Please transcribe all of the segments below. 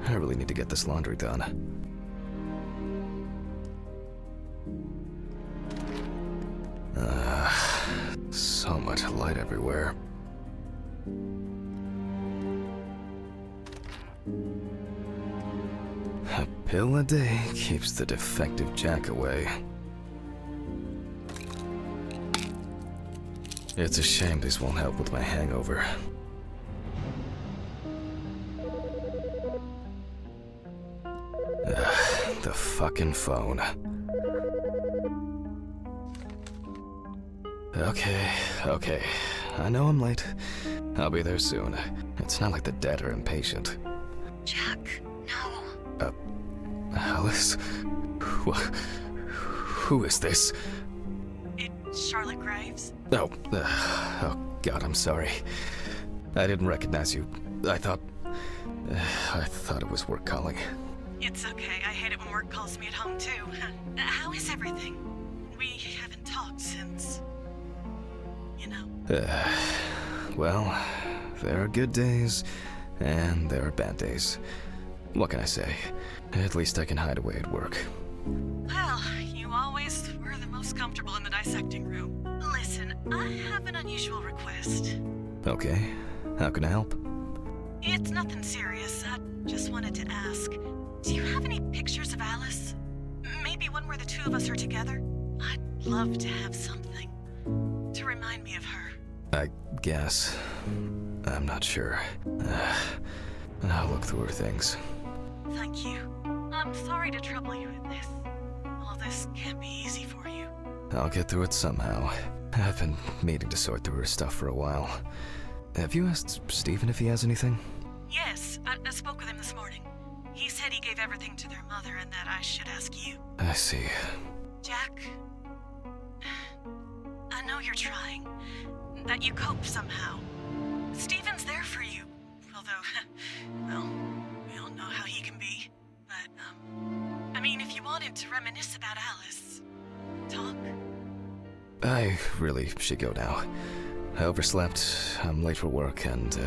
I really need to get this laundry done. So much light everywhere. A pill a day keeps the defective Jack away. It's a shame these won't help with my hangover. The fucking phone. Okay. I know I'm late. I'll be there soon. It's not like the dead are impatient. Jack, no. Alice? Who is this? It's Charlotte Graves. Oh God, I'm sorry. I didn't recognize you. I thought it was work calling. It's okay. I hate it when work calls me at home, too. How is everything? We haven't talked since... you know. Well, there are good days, and there are bad days. What can I say? At least I can hide away at work. Well, you always were the most comfortable in the dissecting room. Listen, I have an unusual request. Okay, how can I help? It's nothing serious. I just wanted to ask, do you have any pictures of Alice? Maybe one where the two of us are together? I'd love to have something to remind me of her. I guess. I'm not sure. I'll look through her things. Thank you. I'm sorry to trouble you with this. All this can't be easy for you. I'll get through it somehow. I've been meaning to sort through her stuff for a while. Have you asked Stephen if he has anything? Yes, I spoke with him this morning. He said he gave everything to their mother and that I should ask you. I see. Jack, I know you're trying, that you cope somehow. Stephen's there for you, although, well, we all know how he can be. But, I mean, if you wanted to reminisce about Alice, talk. I really should go now. I overslept, I'm late for work, and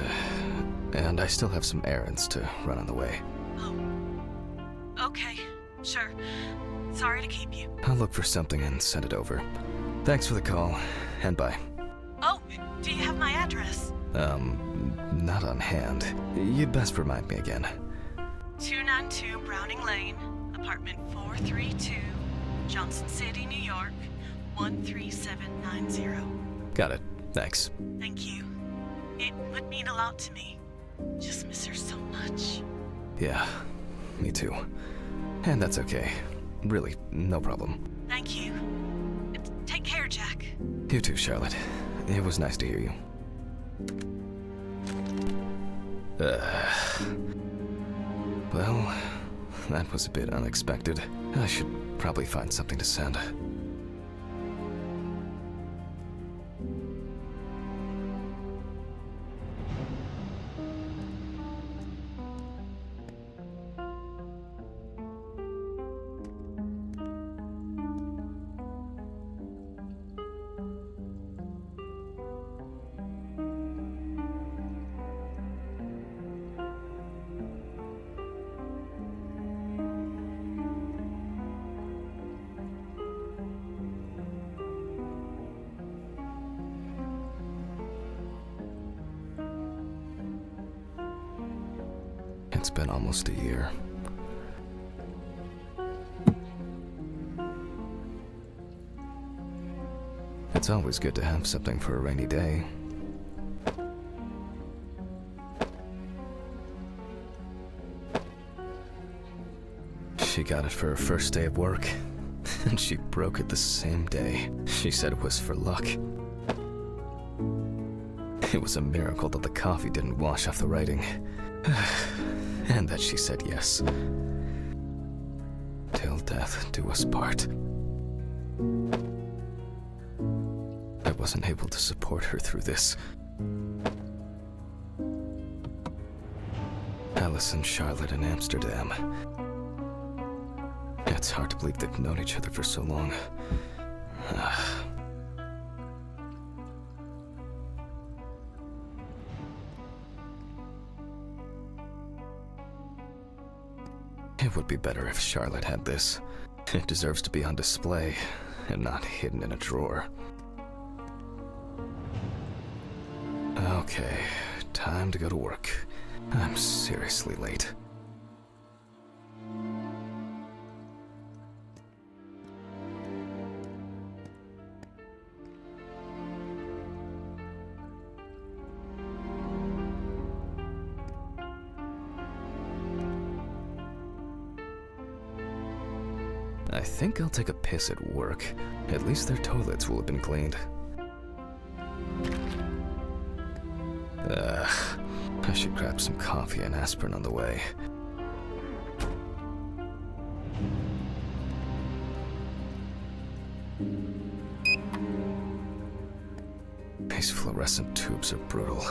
I still have some errands to run on the way. Oh, okay, sure. Sorry to keep you. I'll look for something and send it over. Thanks for the call, and bye. Oh, do you have my address? Not on hand. You'd best remind me again. 292 Browning Lane, apartment 432, Johnson City, New York, 13790. Got it. Thanks. Thank you. It would mean a lot to me. Just miss her so much. Yeah, me too. And that's okay. Really, no problem. Thank you. Take care, Jack. You too, Charlotte. It was nice to hear you. Well, that was a bit unexpected. I should probably find something to send. It's been almost a year. It's always good to have something for a rainy day. She got it for her first day of work, and she broke it the same day. She said it was for luck. It was a miracle that the coffee didn't wash off the writing. And that she said yes. Till death do us part. I wasn't able to support her through this. Alice and Charlotte in Amsterdam. It's hard to believe they've known each other for so long. would be better if Charlotte had this. It deserves to be on display and not hidden in a drawer. Okay, time to go to work. I'm seriously late. I think I'll take a piss at work. At least their toilets will have been cleaned. I should grab some coffee and aspirin on the way. These fluorescent tubes are brutal.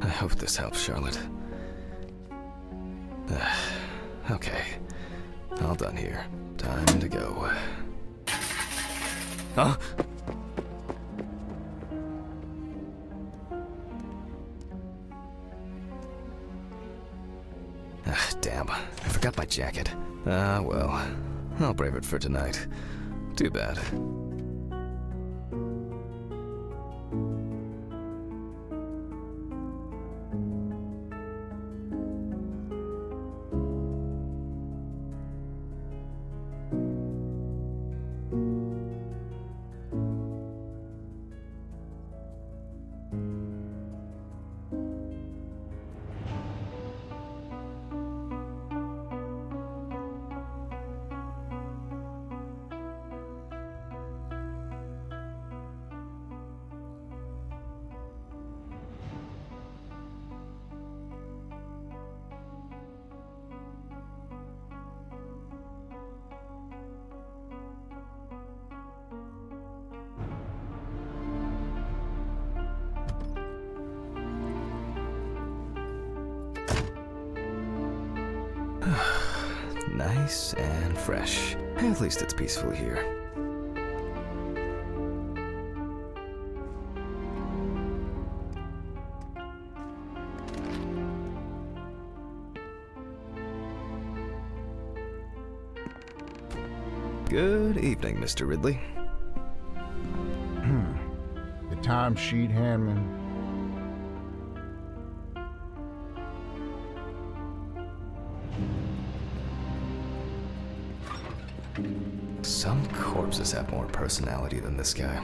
I hope this helps, Charlotte. Okay, all done here. Time to go. Huh? Damn, I forgot my jacket. Well, I'll brave it for tonight. Too bad. Nice and fresh. At least it's peaceful here. Good evening, Mr. Ridley. The timesheet handman. Some corpses have more personality than this guy.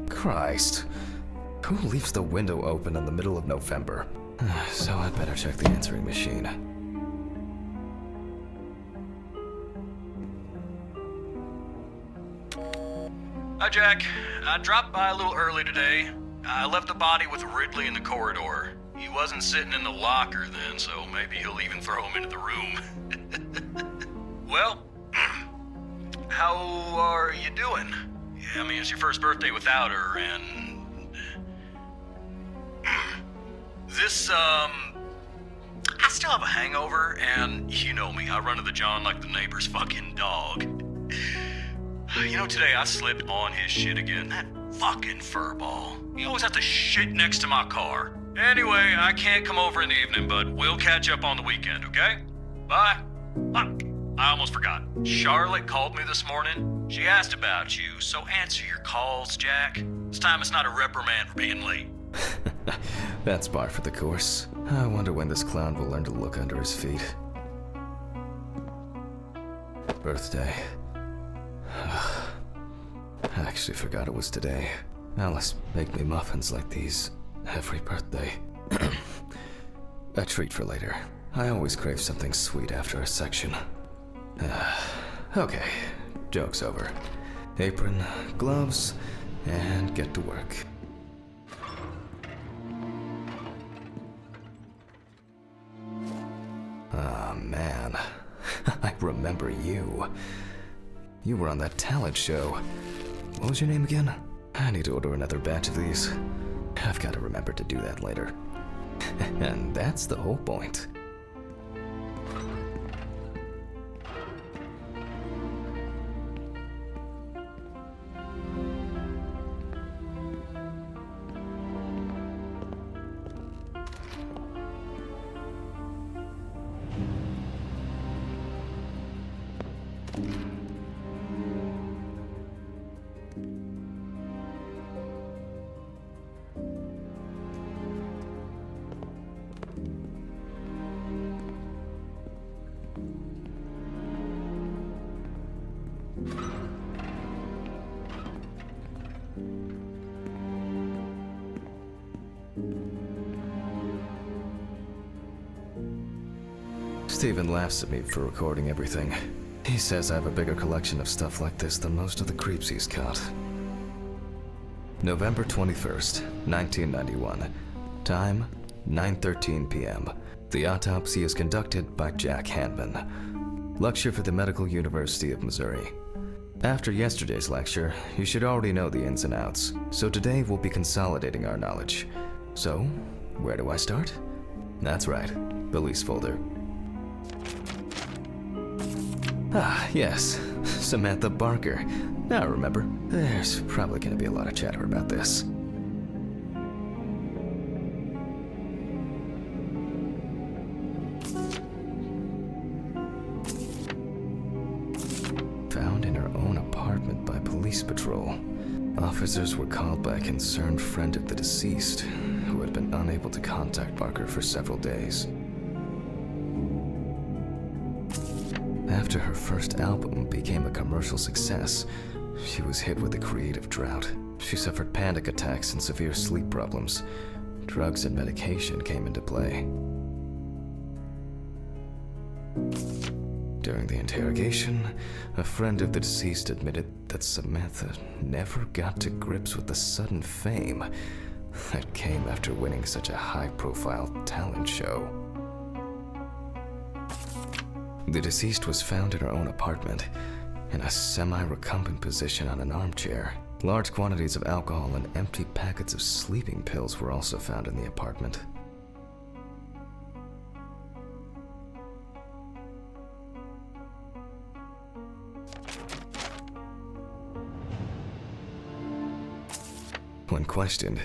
Christ. Who leaves the window open in the middle of November? So I'd better check the answering machine. Hi, Jack. I dropped by a little early today. I left the body with Ridley in the corridor. He wasn't sitting in the locker then, so maybe he'll even throw him into the room. Well, how are you doing? Yeah, I mean, it's your first birthday without her, and... I still have a hangover, and you know me, I run to the John like the neighbor's fucking dog. You know, today I slipped on his shit again. That fucking furball. He always has to shit next to my car. Anyway, I can't come over in the evening, but we'll catch up on the weekend, okay? Bye. I almost forgot. Charlotte called me this morning. She asked about you, so answer your calls, Jack. This time it's not a reprimand for being late. That's par for the course. I wonder when this clown will learn to look under his feet. Birthday. I actually forgot it was today. Alice make me muffins like these every birthday. A treat for later. I always crave something sweet after a section. Okay, joke's over. Apron, gloves, and get to work. Ah, man. I remember you. You were on that talent show. What was your name again? I need to order another batch of these. I've got to remember to do that later. And that's the whole point. Steven laughs at me for recording everything. He says I have a bigger collection of stuff like this than most of the creeps he's caught. November 21st, 1991. Time, 9:13 p.m. The autopsy is conducted by Jack Hanman. Lecture for the Medical University of Missouri. After yesterday's lecture, you should already know the ins and outs, so today we'll be consolidating our knowledge. So, where do I start? That's right, police folder. Ah, yes, Samantha Barker. Now remember, there's probably going to be a lot of chatter about this. Found in her own apartment by police patrol. Officers were called by a concerned friend of the deceased, who had been unable to contact Barker for several days. After her first album became a commercial success, she was hit with a creative drought. She suffered panic attacks and severe sleep problems. Drugs and medication came into play. During the interrogation, a friend of the deceased admitted that Samantha never got to grips with the sudden fame that came after winning such a high-profile talent show. The deceased was found in her own apartment, in a semi-recumbent position on an armchair. Large quantities of alcohol and empty packets of sleeping pills were also found in the apartment. When questioned,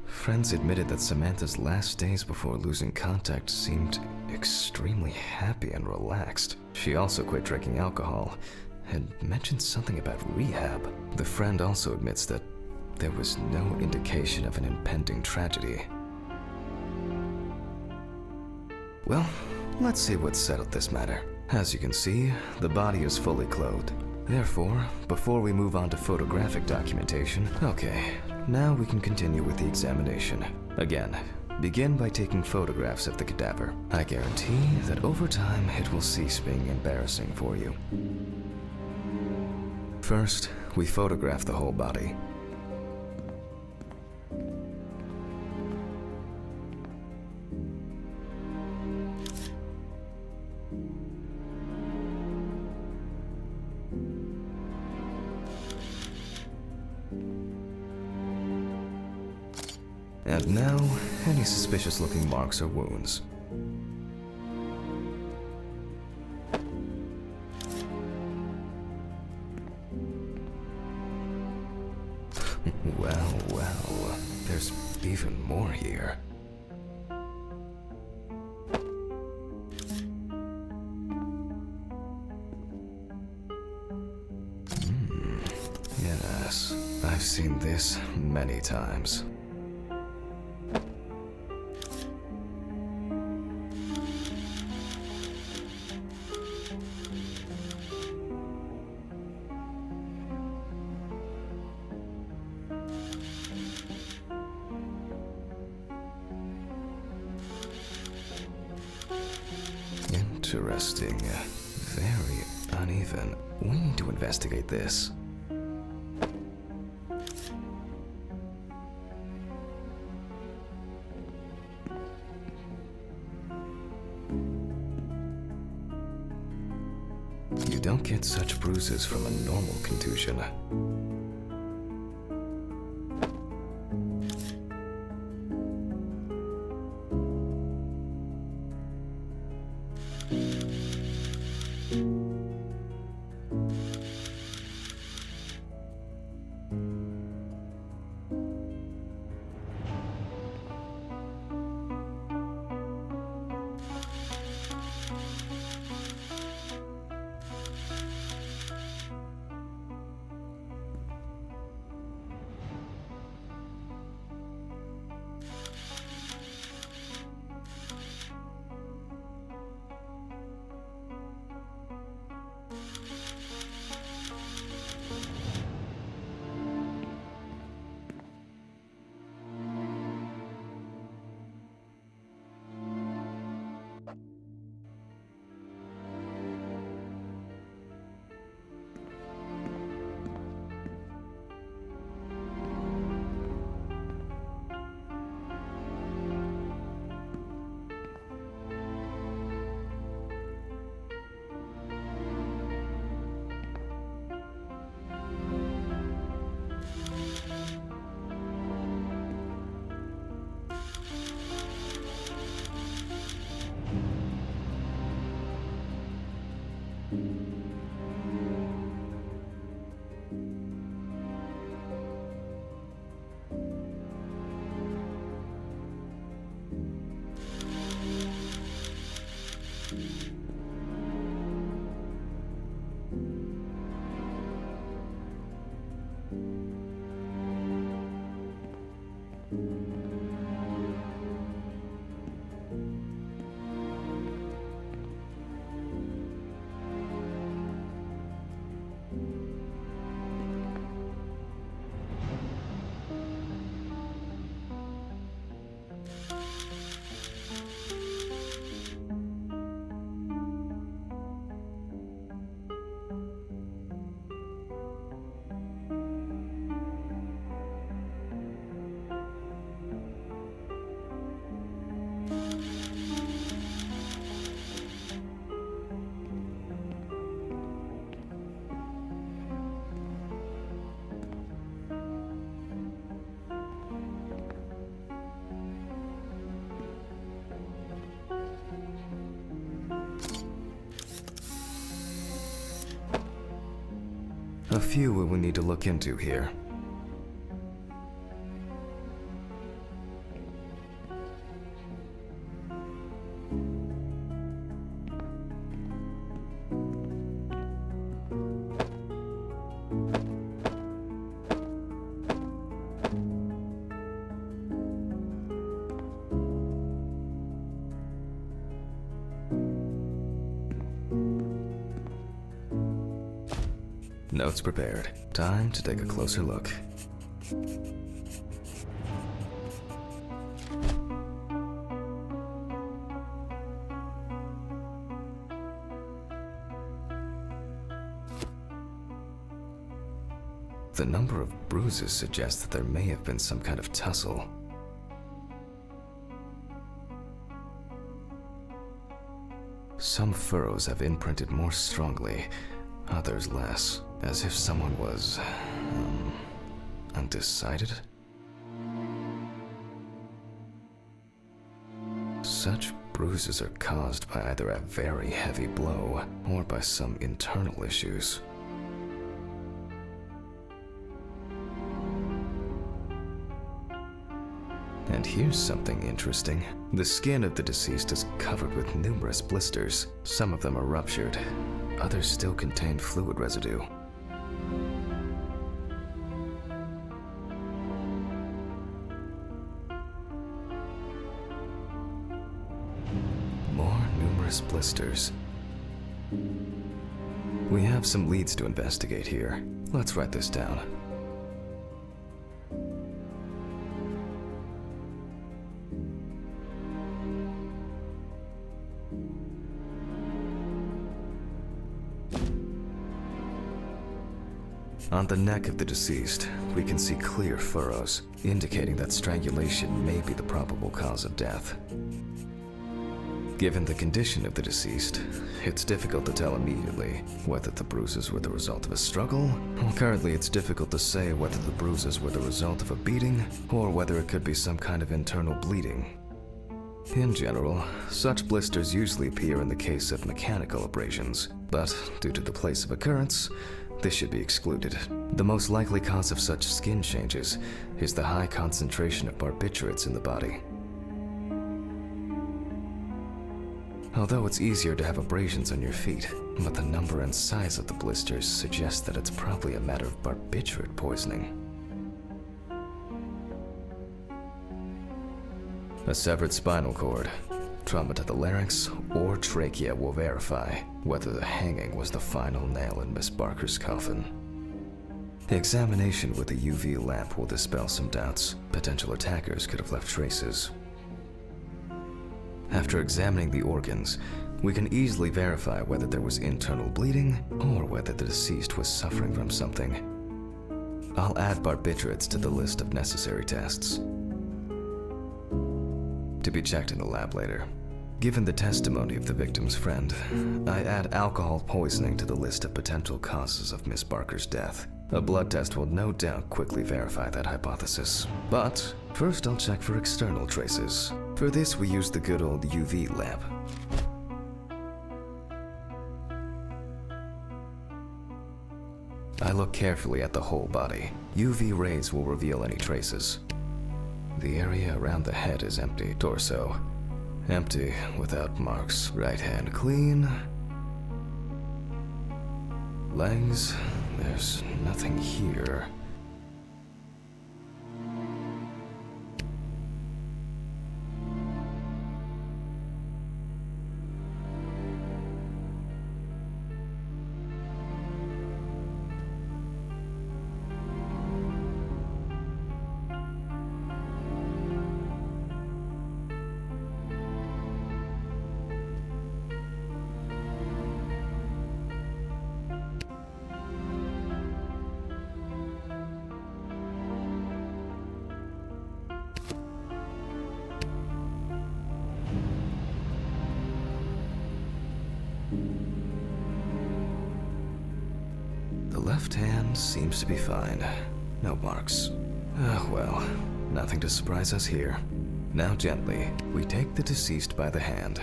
friends admitted that Samantha's last days before losing contact seemed extremely happy and relaxed. She also quit drinking alcohol and mentioned something about rehab. The friend also admits that there was no indication of an impending tragedy. Well, let's see what settled this matter. As you can see, the body is fully clothed. Therefore, before we move on to photographic documentation, okay, now we can continue with the examination. Again, begin by taking photographs of the cadaver. I guarantee that over time it will cease being embarrassing for you. First, we photograph the whole body. And now, any suspicious looking marks or wounds. Well, well, there's even more here. Yes, I've seen this many times. Interesting. Very uneven. We need to investigate this. You don't get such bruises from a normal contusion. A few we will need to look into here. Notes prepared. Time to take a closer look. The number of bruises suggests that there may have been some kind of tussle. Some furrows have imprinted more strongly, others less, as if someone was, undecided? Such bruises are caused by either a very heavy blow or by some internal issues. And here's something interesting. The skin of the deceased is covered with numerous blisters. Some of them are ruptured. Others still contain fluid residue. More numerous blisters. We have some leads to investigate here. Let's write this down. On the neck of the deceased, we can see clear furrows, indicating that strangulation may be the probable cause of death. Given the condition of the deceased, it's difficult to tell immediately whether the bruises were the result of a struggle. Currently, it's difficult to say whether the bruises were the result of a beating or whether it could be some kind of internal bleeding. In general, such blisters usually appear in the case of mechanical abrasions, but due to the place of occurrence, this should be excluded. The most likely cause of such skin changes is the high concentration of barbiturates in the body. Although it's easier to have abrasions on your feet, but the number and size of the blisters suggests that it's probably a matter of barbiturate poisoning. A severed spinal cord, trauma to the larynx, or trachea will verify whether the hanging was the final nail in Miss Barker's coffin. The examination with a UV lamp will dispel some doubts. Potential attackers could have left traces. After examining the organs, we can easily verify whether there was internal bleeding or whether the deceased was suffering from something. I'll add barbiturates to the list of necessary tests, to be checked in the lab later. Given the testimony of the victim's friend, I add alcohol poisoning to the list of potential causes of Miss Barker's death. A blood test will no doubt quickly verify that hypothesis. But first I'll check for external traces. For this we use the good old UV lamp. I look carefully at the whole body. UV rays will reveal any traces. The area around the head is empty. Torso, empty without marks. Right hand clean. Legs, there's nothing here. The left hand seems to be fine. No marks. Well, nothing to surprise us here. Now gently, we take the deceased by the hand.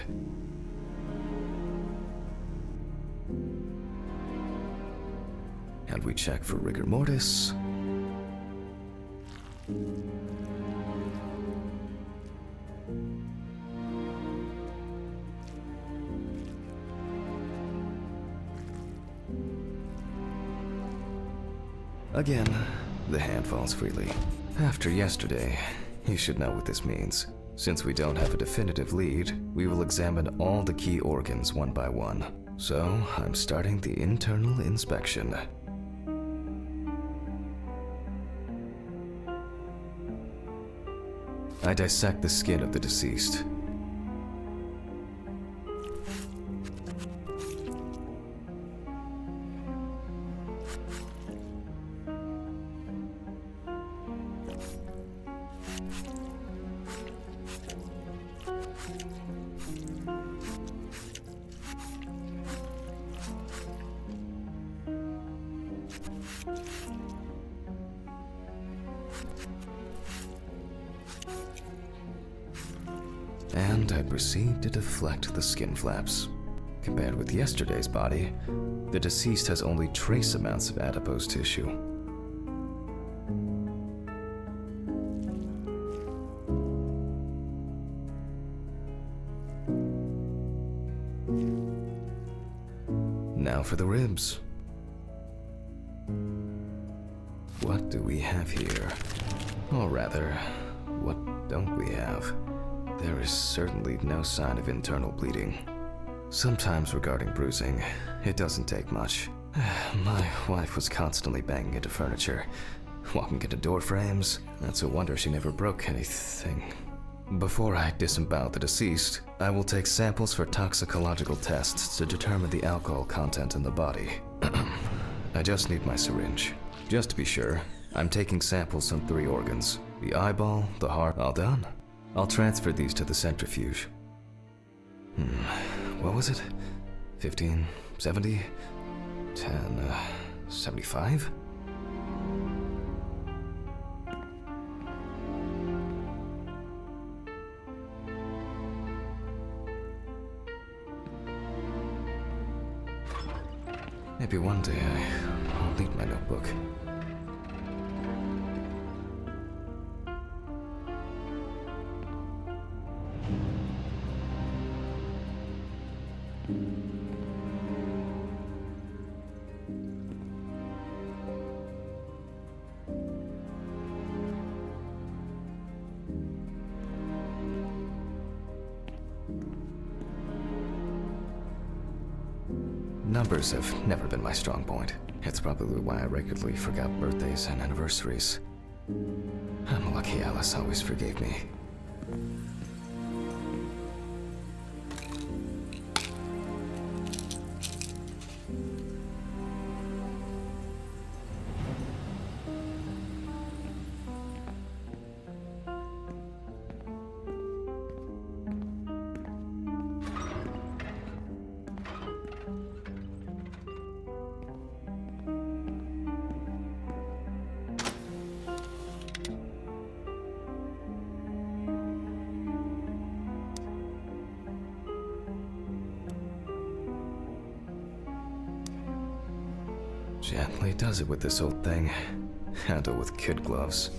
And we check for rigor mortis. Again, the hand falls freely. After yesterday, you should know what this means. Since we don't have a definitive lead, we will examine all the key organs one by one. So, I'm starting the internal inspection. I dissect the skin of the deceased. and I proceed to deflect the skin flaps. Compared with yesterday's body, the deceased has only trace amounts of adipose tissue. Now for the ribs. What do we have here? Or rather, what don't we have? There is certainly no sign of internal bleeding. Sometimes regarding bruising, it doesn't take much. My wife was constantly banging into furniture, walking into door frames. That's a wonder she never broke anything. Before I disembowel the deceased, I will take samples for toxicological tests to determine the alcohol content in the body. I just need my syringe. Just to be sure, I'm taking samples from 3 organs. The eyeball, the heart, all done. I'll transfer these to the centrifuge. What was it? 15, 70, 10, 75? Maybe one day I'll need my notebook. Numbers have never been my strong point. It's probably why I regularly forgot birthdays and anniversaries. I'm lucky Alice always forgave me. Gently does it with this old thing. Handle with kid gloves.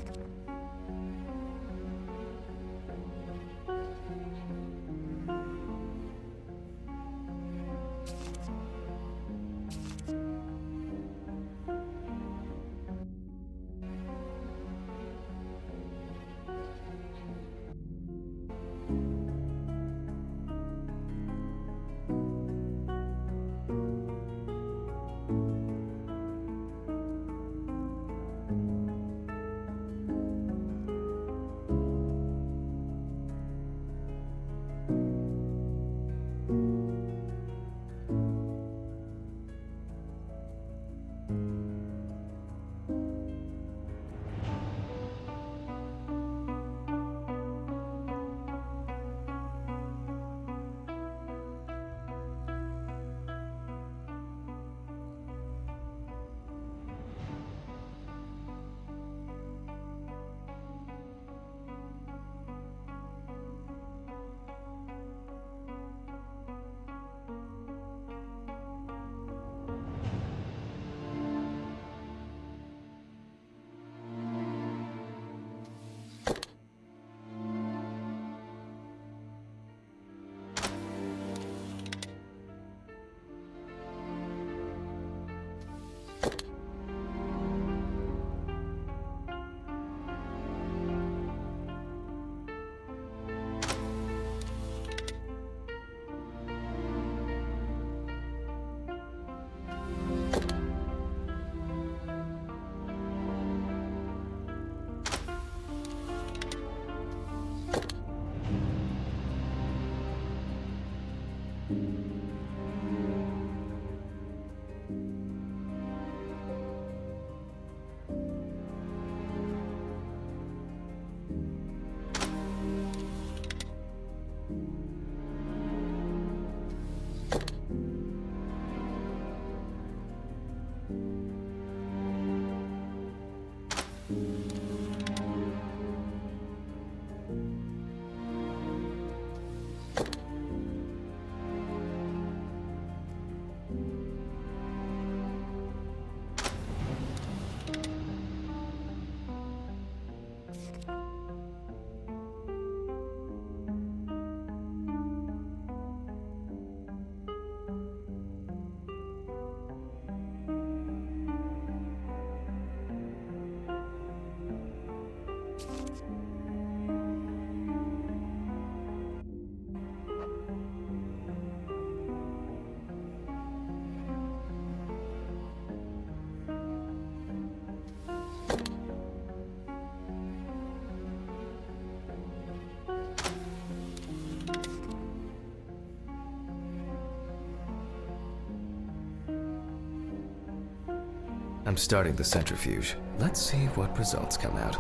I'm starting the centrifuge. Let's see what results come out.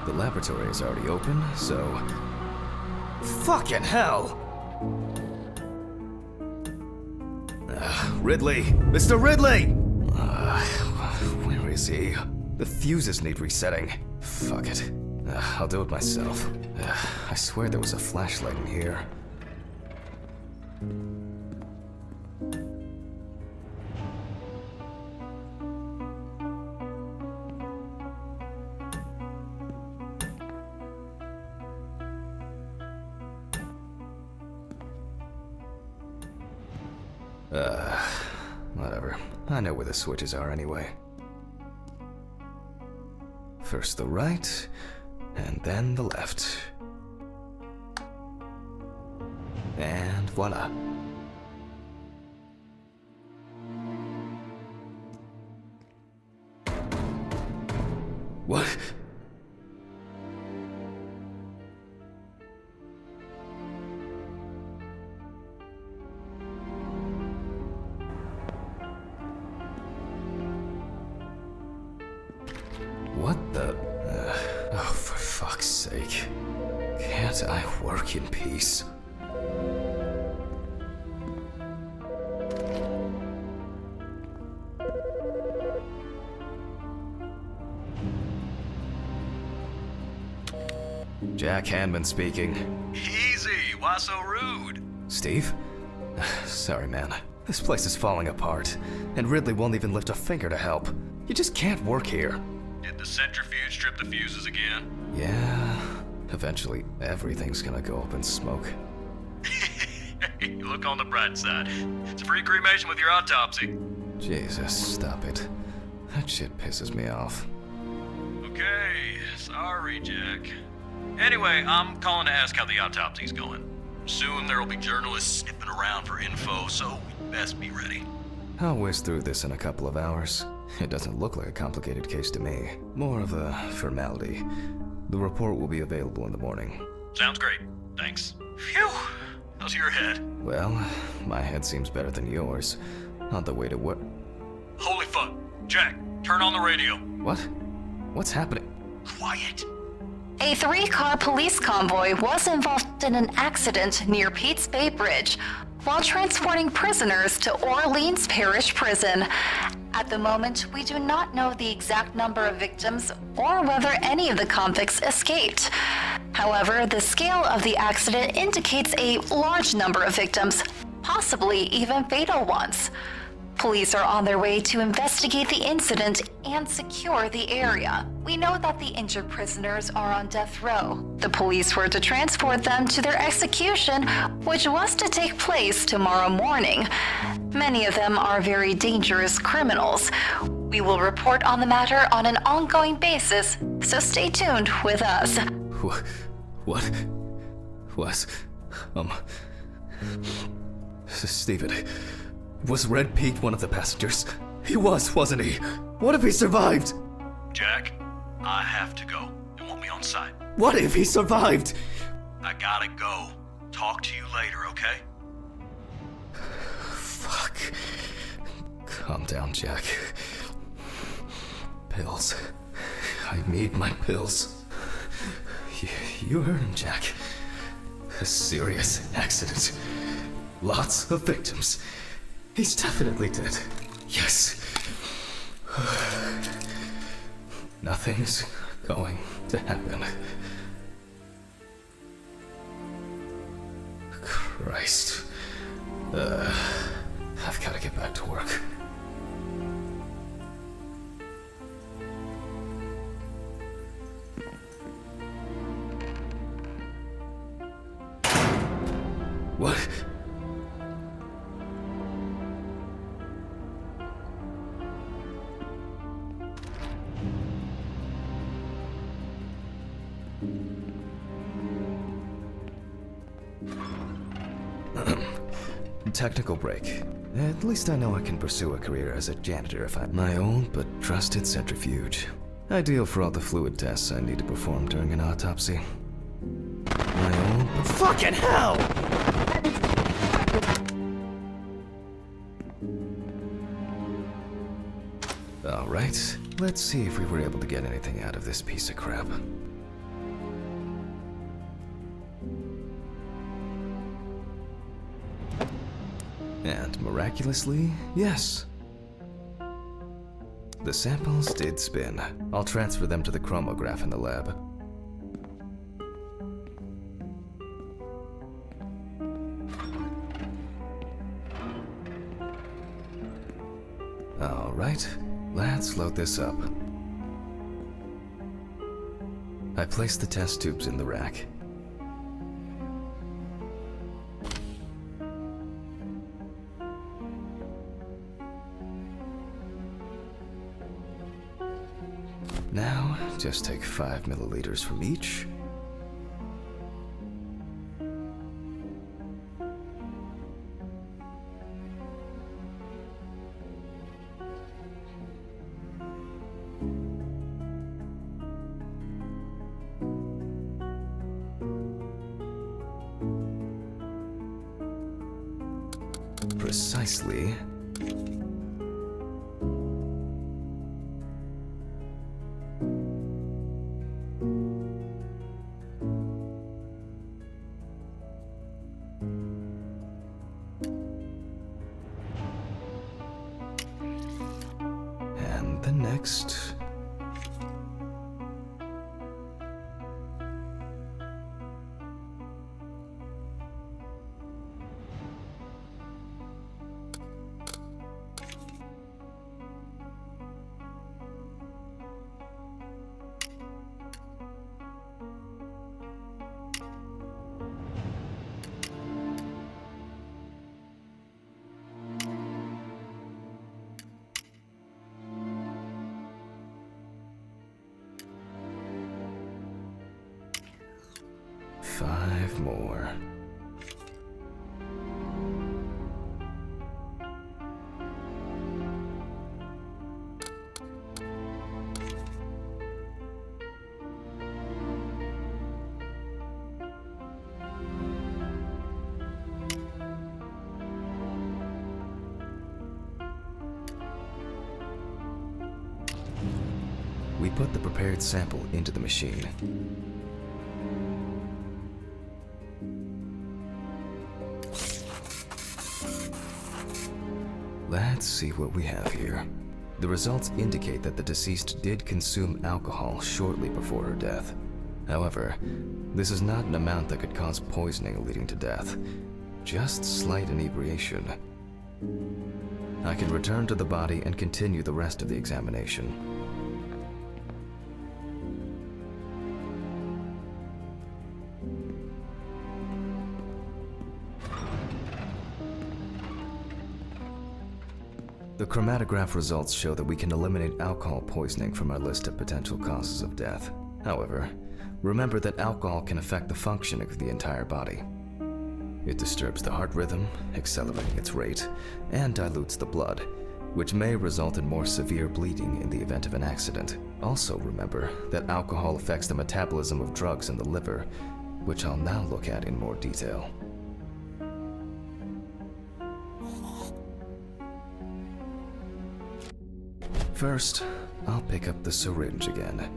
The laboratory is already open, so... Fucking hell! Ridley! Mr. Ridley! Where is he? The fuses need resetting. Fuck it. I'll do it myself. I swear there was a flashlight in here. Whatever. I know where the switches are anyway. First the right, and then the left. And voila. What? What the? Oh, for fuck's sake. Can't I work in peace? Jack Hanman speaking. Easy, why so rude? Steve? Sorry, man. This place is falling apart, and Ridley won't even lift a finger to help. You just can't work here. Did the centrifuge strip the fuses again? Yeah, eventually everything's gonna go up in smoke. Look on the bright side. It's a free cremation with your autopsy. Jesus, stop it. That shit pisses me off. Okay, sorry, Jack. Anyway, I'm calling to ask how the autopsy's going. Soon there'll be journalists sniffing around for info, so we'd best be ready. I'll whiz through this in a couple of hours. It doesn't look like a complicated case to me. More of a formality. The report will be available in the morning. Sounds great. Thanks. Phew! How's your head? Well, my head seems better than yours. On the way to work. Holy fuck. Jack, turn on the radio. What? What's happening? Quiet. A 3-car police convoy was involved in an accident near Pete's Bay Bridge while transporting prisoners to Orleans Parish Prison. At the moment, we do not know the exact number of victims or whether any of the convicts escaped. However, the scale of the accident indicates a large number of victims, possibly even fatal ones. Police are on their way to investigate the incident and secure the area. We know that the injured prisoners are on death row. The police were to transport them to their execution, which was to take place tomorrow morning. Many of them are very dangerous criminals. We will report on the matter on an ongoing basis, so stay tuned with us. What? Stephen, was Red Pete one of the passengers? He was, wasn't he? What if he survived? Jack, I have to go. You want me on site? What if he survived? I gotta go. Talk to you later, okay? Fuck. Calm down, Jack. Pills. I need my pills. You heard him, Jack. A serious accident. Lots of victims. He's definitely dead. Yes. Nothing's going to happen. Christ. I've got to get back to work. What? Technical break. At least I know I can pursue a career as a janitor if I'm my own but trusted centrifuge. Ideal for all the fluid tests I need to perform during an autopsy. My own but fucking hell! Alright, let's see if we were able to get anything out of this piece of crap. And miraculously, yes. The samples did spin. I'll transfer them to the chromograph in the lab. Alright, let's load this up. I placed the test tubes in the rack. Now, just take 5 milliliters from each. Precisely. And the next. Five more. We put the prepared sample into the machine. Let's see what we have here. The results indicate that the deceased did consume alcohol shortly before her death. However, this is not an amount that could cause poisoning leading to death, just slight inebriation. I can return to the body and continue the rest of the examination. The chromatograph results show that we can eliminate alcohol poisoning from our list of potential causes of death. However, remember that alcohol can affect the functioning of the entire body. It disturbs the heart rhythm, accelerating its rate, and dilutes the blood, which may result in more severe bleeding in the event of an accident. Also remember that alcohol affects the metabolism of drugs in the liver, which I'll now look at in more detail. First, I'll pick up the syringe again.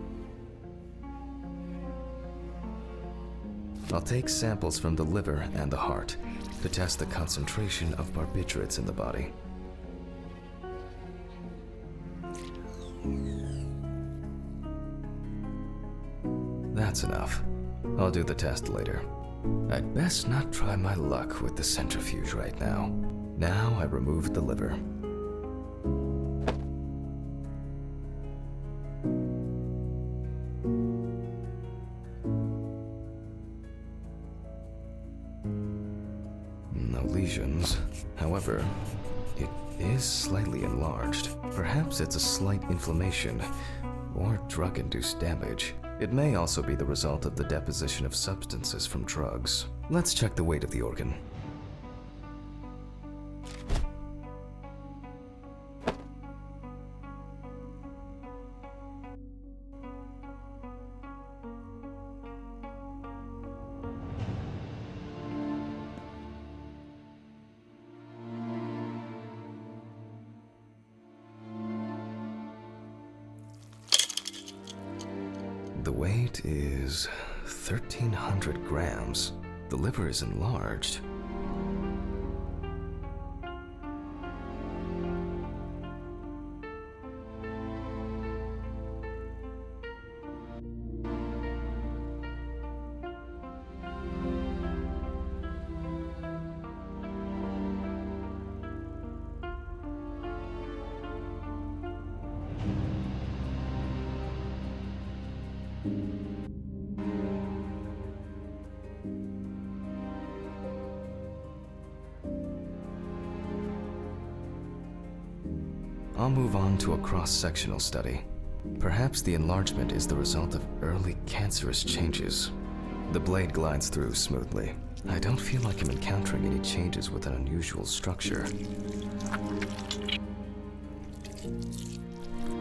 I'll take samples from the liver and the heart to test the concentration of barbiturates in the body. That's enough. I'll do the test later. I'd best not try my luck with the centrifuge right now. Now I removed the liver. No lesions. However, it is slightly enlarged. Perhaps it's a slight inflammation or drug-induced damage. It may also be the result of the deposition of substances from drugs. Let's check the weight of the organ. weight is 1,300 grams. The liver is enlarged. I'll move on to a cross-sectional study. Perhaps the enlargement is the result of early cancerous changes. The blade glides through smoothly. I don't feel like I'm encountering any changes with an unusual structure.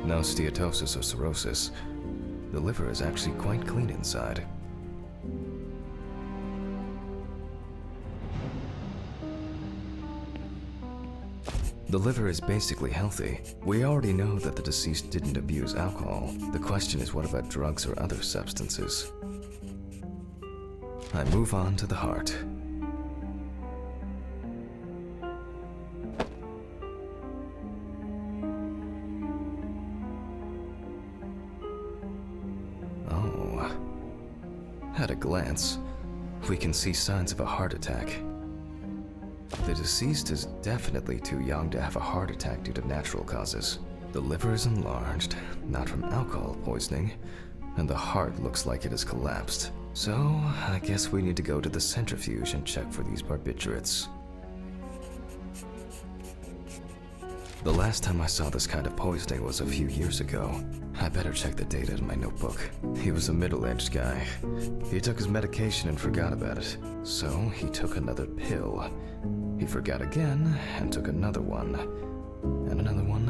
No steatosis or cirrhosis. The liver is actually quite clean inside. The liver is basically healthy. We already know that the deceased didn't abuse alcohol. The question is, what about drugs or other substances? I move on to the heart. Oh. At a glance, we can see signs of a heart attack. The deceased is definitely too young to have a heart attack due to natural causes. The liver is enlarged, not from alcohol poisoning, and the heart looks like it has collapsed. So, I guess we need to go to the centrifuge and check for these barbiturates. The last time I saw this kind of poisoning was a few years ago. I better check the data in my notebook. He was a middle-aged guy. He took his medication and forgot about it. So, he took another pill. He forgot again and took another one. And another one.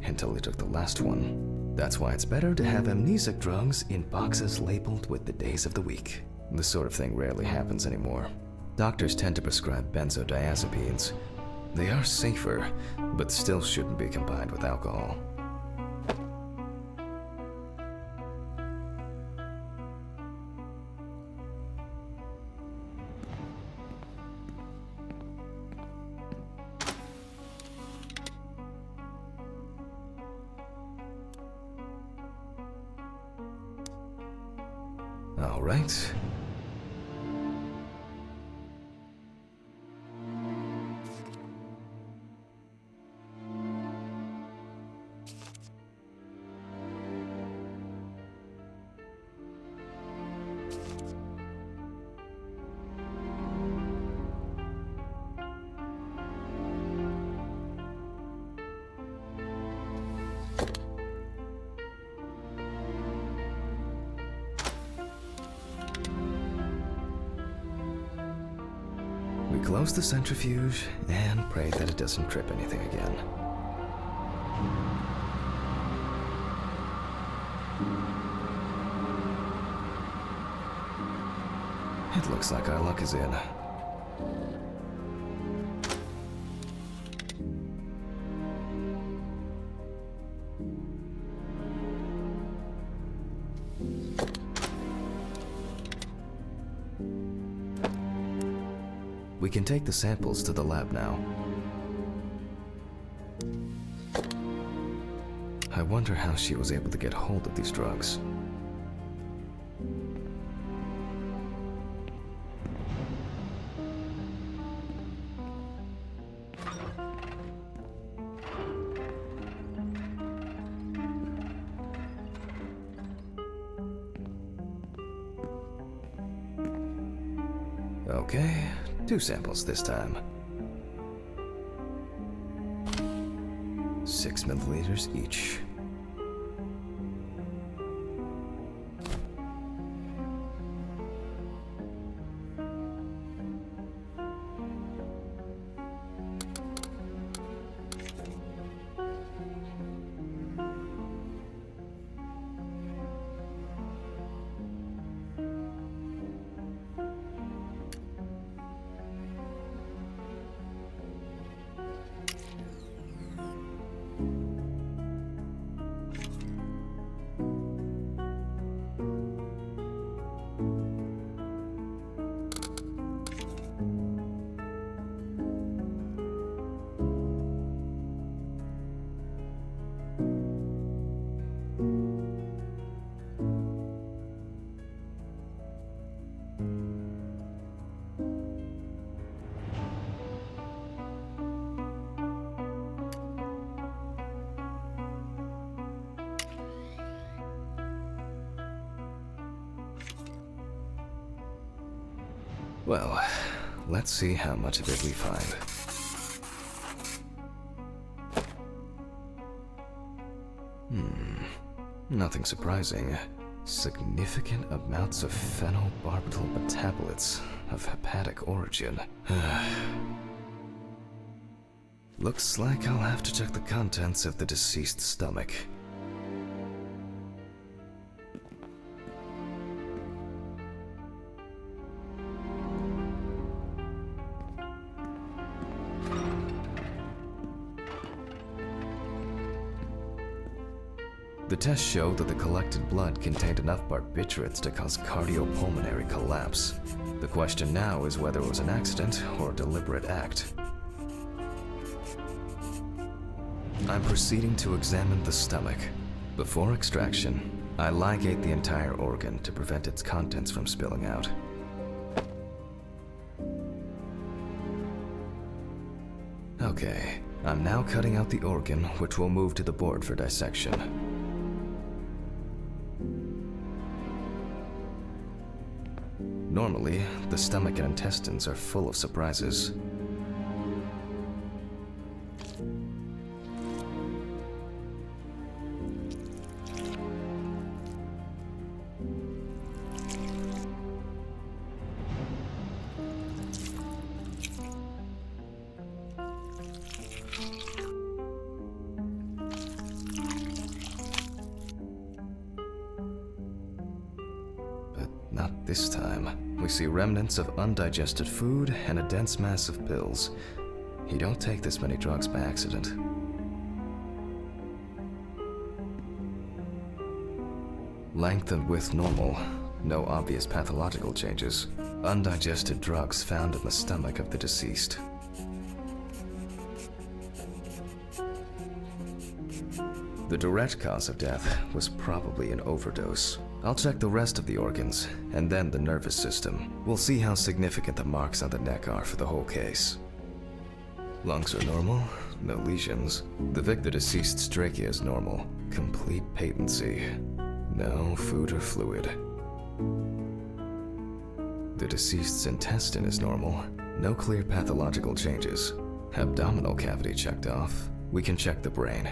Until he took the last one. That's why it's better to have amnesic drugs in boxes labeled with the days of the week. This sort of thing rarely happens anymore. Doctors tend to prescribe benzodiazepines. They are safer, but still shouldn't be combined with alcohol. All right. We close the centrifuge and pray that it doesn't trip anything again. It looks like our luck is in. We can take the samples to the lab now. I wonder how she was able to get hold of these drugs. Okay, 2 samples this time. 6 milliliters each. Well, let's see how much of it we find. Nothing surprising. Significant amounts of phenobarbital metabolites of hepatic origin. Looks like I'll have to check the contents of the deceased's stomach. The tests showed that the collected blood contained enough barbiturates to cause cardiopulmonary collapse. The question now is whether it was an accident or a deliberate act. I'm proceeding to examine the stomach. Before extraction, I ligate the entire organ to prevent its contents from spilling out. Okay, I'm now cutting out the organ, which will move to the board for dissection. Normally, the stomach and intestines are full of surprises. But not this time. We see remnants of undigested food and a dense mass of pills. You don't take this many drugs by accident. Length and width normal. No obvious pathological changes. Undigested drugs found in the stomach of the deceased. The direct cause of death was probably an overdose. I'll check the rest of the organs, and then the nervous system. We'll see how significant the marks on the neck are for the whole case. Lungs are normal, no lesions. The deceased's trachea is normal. Complete patency. No food or fluid. The deceased's intestine is normal. No clear pathological changes. Abdominal cavity checked off. We can check the brain.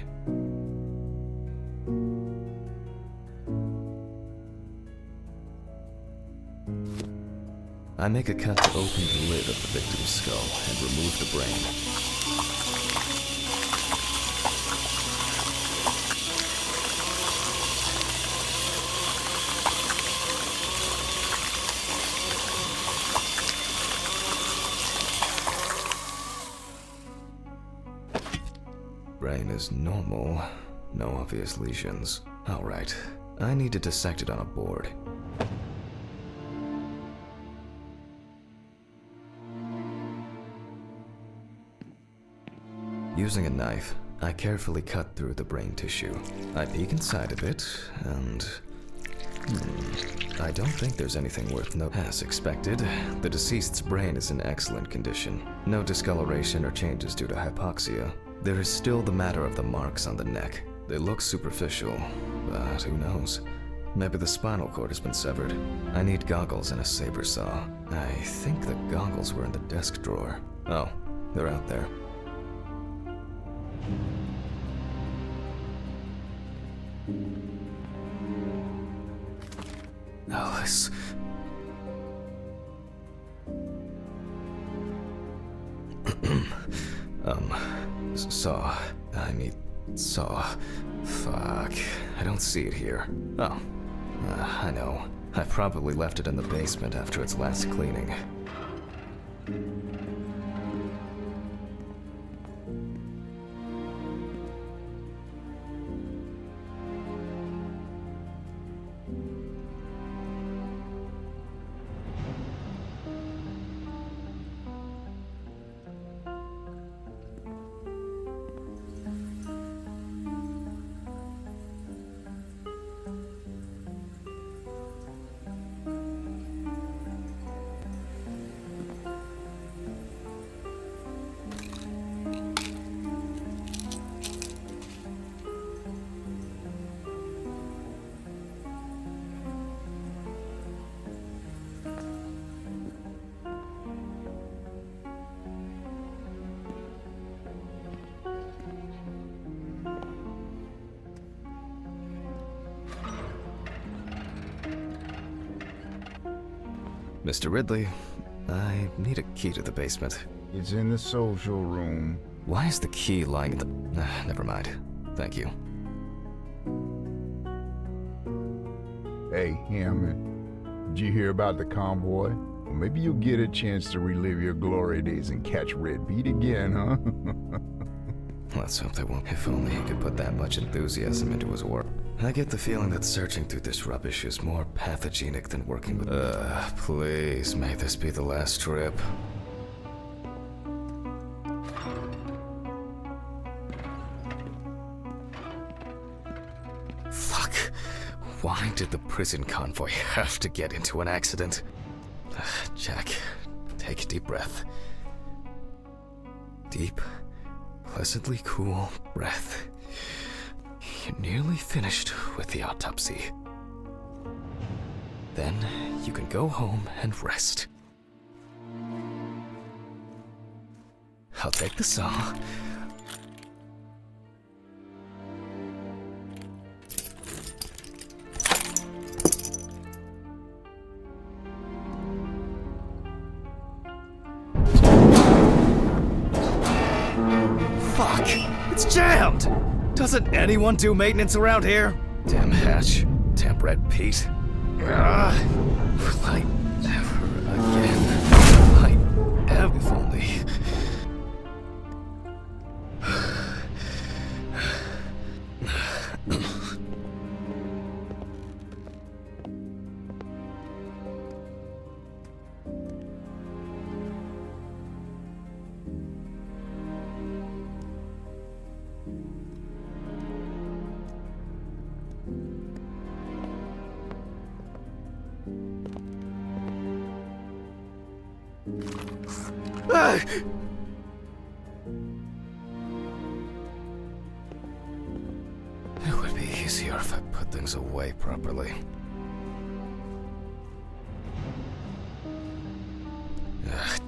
I make a cut to open the lid of the victim's skull and remove the brain. Brain is normal, no obvious lesions. Alright, I need to dissect it on a board. Using a knife, I carefully cut through the brain tissue. I peek inside of it, and... I don't think there's anything worth noting. As expected, the deceased's brain is in excellent condition. No discoloration or changes due to hypoxia. There is still the matter of the marks on the neck. They look superficial, but who knows? Maybe the spinal cord has been severed. I need goggles and a saber saw. I think the goggles were in the desk drawer. Oh, they're out there. Alice. Saw. Saw. Fuck. I don't see it here. Oh. I know. I probably left it in the basement after its last cleaning. Mr. Ridley, I need a key to the basement. It's in the social room. Why is the key lying in the... never mind. Thank you. Hey, Hammond, did you hear about the convoy? Well, maybe you'll get a chance to relive your glory days and catch Red Beat again, huh? Let's hope they won't. If only he could put that much enthusiasm into his work. I get the feeling that searching through this rubbish is more pathogenic than working with... please, may this be the last trip. Fuck. Why did the prison convoy have to get into an accident? Jack, take a deep breath. Deep, pleasantly cool breath. You're nearly finished with the autopsy. Then you can go home and rest. I'll take the saw. Fuck! It's jammed! Doesn't anyone do maintenance around here? Damn hatch. Damn Red Pete. Like ever again. Like ever. If only. It would be easier if I put things away properly.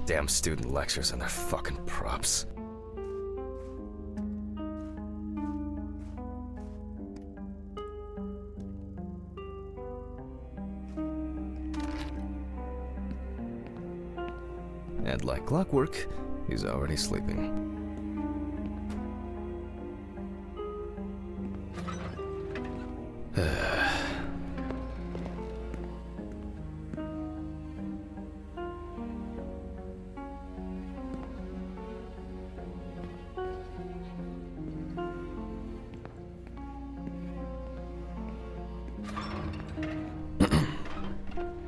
Damn student lectures and their fucking props. And like clockwork, he's already sleeping.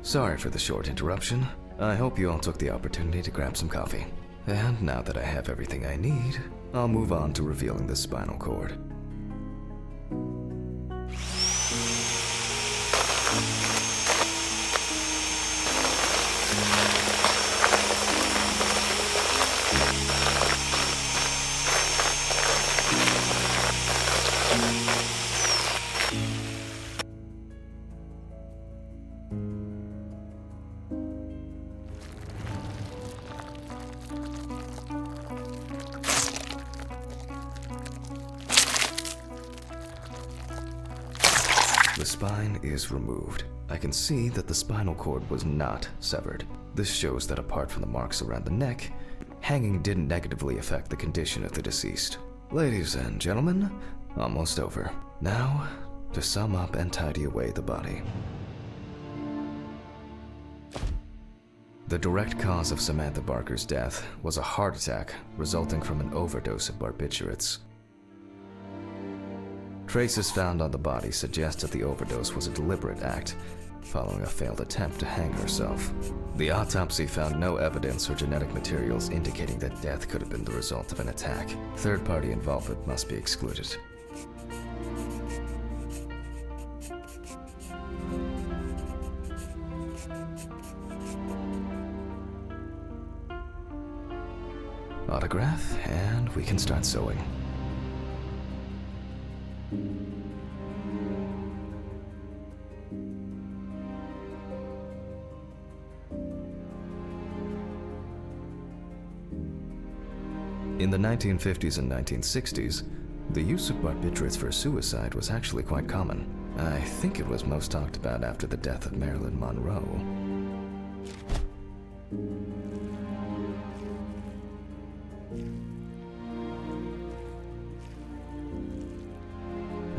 Sorry for the short interruption. I hope you all took the opportunity to grab some coffee. And now that I have everything I need, I'll move on to revealing the spinal cord. The spine is removed. I can see that the spinal cord was not severed. This shows that apart from the marks around the neck, hanging didn't negatively affect the condition of the deceased. Ladies and gentlemen, almost over. Now, to sum up and tidy away the body. The direct cause of Samantha Barker's death was a heart attack resulting from an overdose of barbiturates. Traces found on the body suggest that the overdose was a deliberate act, following a failed attempt to hang herself. The autopsy found no evidence or genetic materials indicating that death could have been the result of an attack. Third-party involvement must be excluded. Autograph, and we can start sewing. In the 1950s and 1960s, the use of barbiturates for suicide was actually quite common. I think it was most talked about after the death of Marilyn Monroe.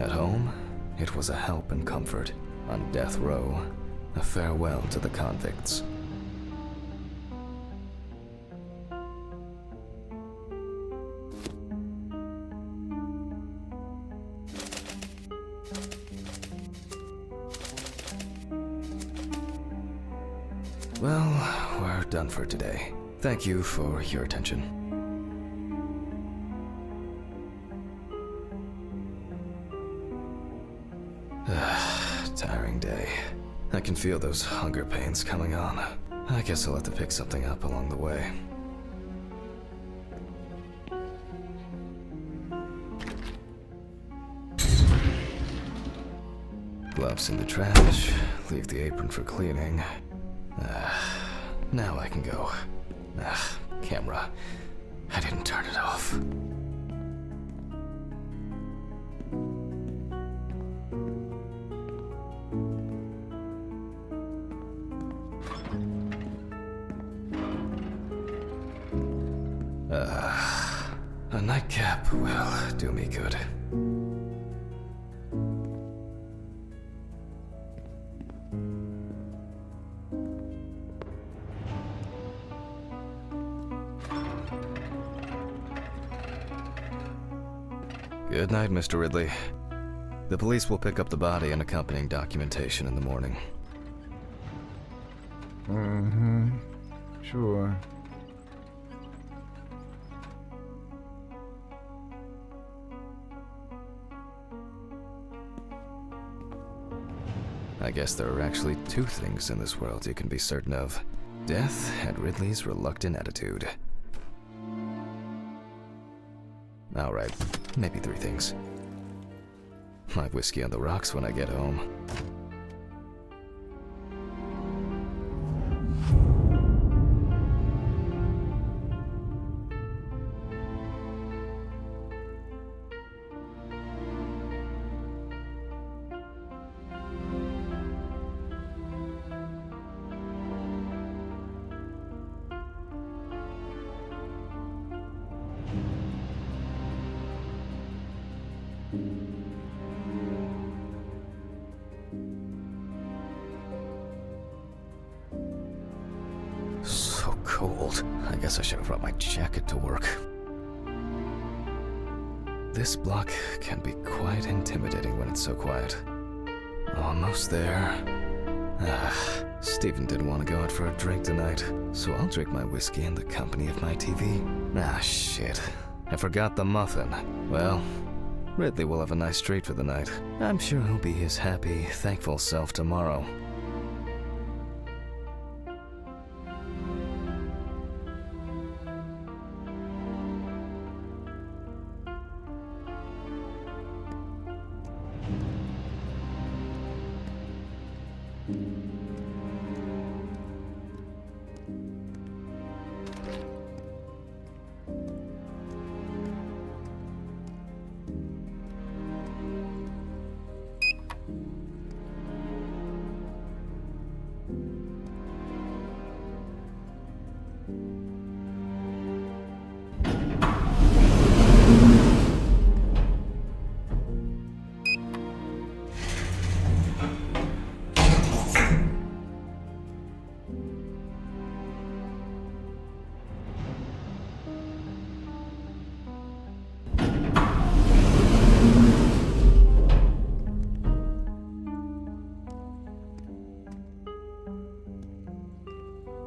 At home, it was a help and comfort. On death row, a farewell to the convicts. Well, we're done for today. Thank you for your attention. Tiring day. I can feel those hunger pains coming on. I guess I'll have to pick something up along the way. Gloves in the trash. Leave the apron for cleaning. Now I can go. Camera. I didn't turn it off. A nightcap will do me good. Good night, Mr. Ridley. The police will pick up the body and accompanying documentation in the morning. Sure. I guess there are actually two things in this world you can be certain of. Death and Ridley's reluctant attitude. Alright, maybe three things. My whiskey on the rocks when I get home. So cold. I guess I should have brought my jacket to work. This block can be quite intimidating when it's so quiet. Almost there. Stephen didn't want to go out for a drink tonight, so I'll drink my whiskey in the company of my TV. Shit. I forgot the muffin. Well, Ridley will have a nice treat for the night. I'm sure he'll be his happy, thankful self tomorrow.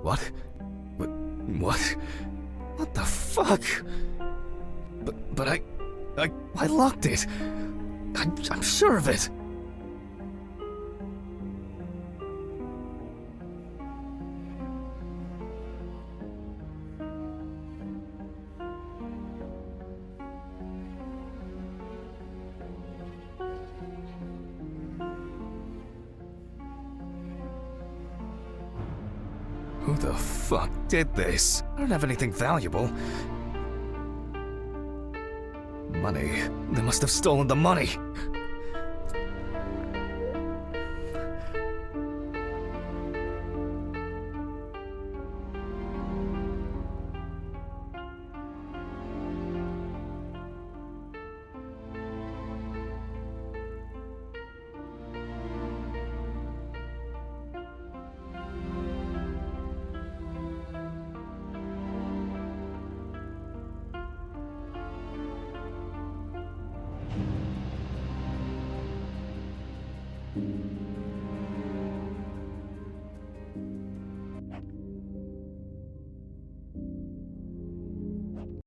What? What? What the fuck? But I locked it. I'm sure of it. Who the fuck did this? I don't have anything valuable. Money. They must have stolen the money.